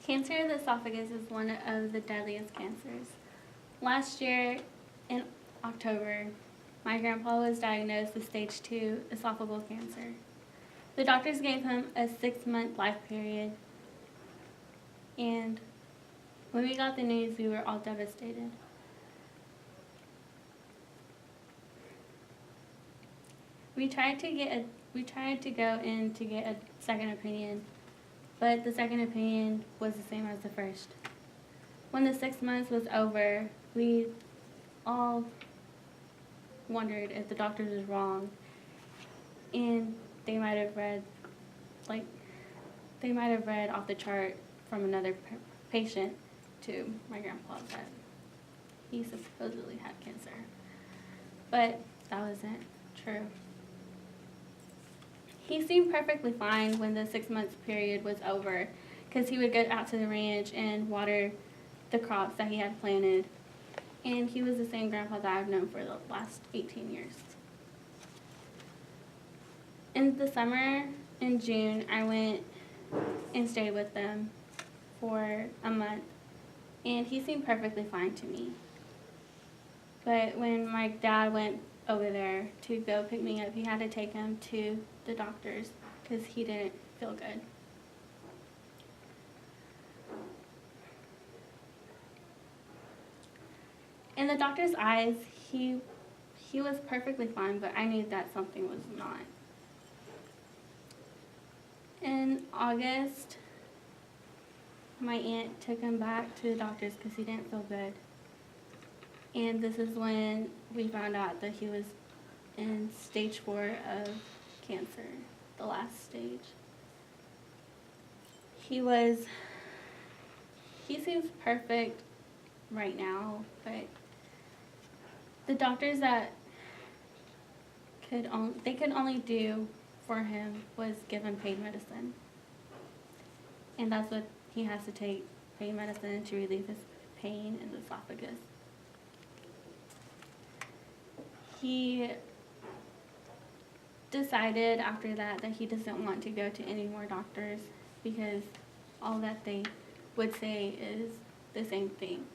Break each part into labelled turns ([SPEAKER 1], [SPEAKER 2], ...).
[SPEAKER 1] Cancer of the esophagus is one of the deadliest cancers. Last year, in October, my grandpa was diagnosed with stage 2 esophageal cancer. The doctors gave him a 6-month life period, and when we got the news, we were all devastated. We tried to go in to get a second opinion, but the second opinion was the same as the first. When the 6 months was over, we all wondered if the doctors was wrong, and they might have read off the chart from another patient to my grandpa that he supposedly had cancer. But that wasn't true. He seemed perfectly fine when the 6 months period was over, because he would go out to the ranch and water the crops that he had planted. And he was the same grandpa that I've known for the last 18 years. In the summer, in June, I went and stayed with them for a month, and he seemed perfectly fine to me. But when my dad went over there to go pick me up, he had to take him to the doctors because he didn't feel good. In the doctor's eyes, he was perfectly fine, but I knew that something was not. In August, my aunt took him back to the doctors because he didn't feel good. And this is when we found out that he was in stage 4 of cancer, the last stage. He seems perfect right now, but the doctors that could only do for him was give him pain medicine. And that's what he has to take, pain medicine to relieve his pain in the esophagus. He decided after that he doesn't want to go to any more doctors because all that they would say is the same thing.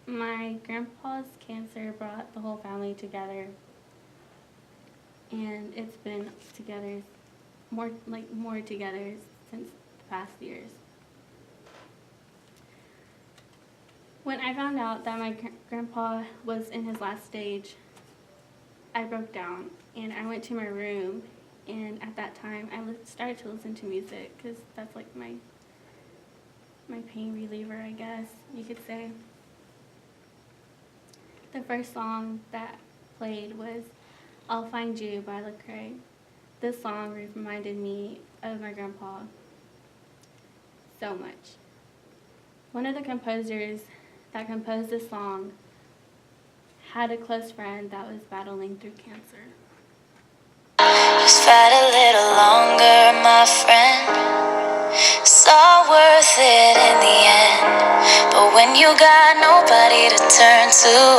[SPEAKER 1] My grandpa's cancer brought the whole family together, and it's been together more together since the past years. When I found out that my grandpa was in his last stage, I broke down and I went to my room, and at that time I started to listen to music because that's like my pain reliever, I guess you could say. The first song that played was I'll Find You by Lecrae. This song reminded me of my grandpa so much. One of the composers that composed this song had a close friend that was battling through cancer.
[SPEAKER 2] Just fight a little longer, my friend. It's all worth it in the end. But when you got nobody to turn to,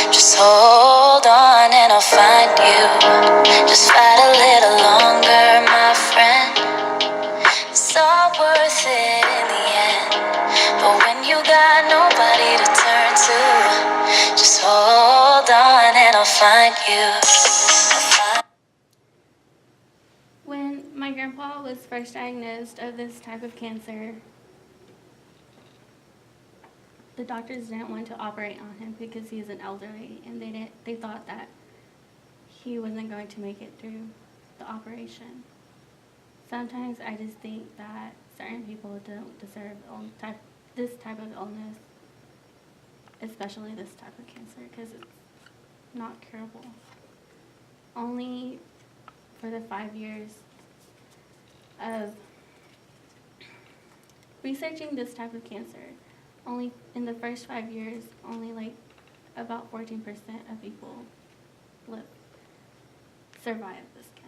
[SPEAKER 2] just hold on and I'll find you. Just fight a little longer, my friend. It's all worth it in the end. But when you got nobody to turn to, just hold on and I'll find you.
[SPEAKER 1] When my grandpa was first diagnosed of this type of cancer, the doctors didn't want to operate on him because he's an elderly, and they thought that he wasn't going to make it through the operation. Sometimes I just think that certain people don't deserve this type of illness, especially this type of cancer, because it's not curable. Only for the 5 years of researching this type of cancer, only in the first 5 years, only like about 14% of people survive this cancer.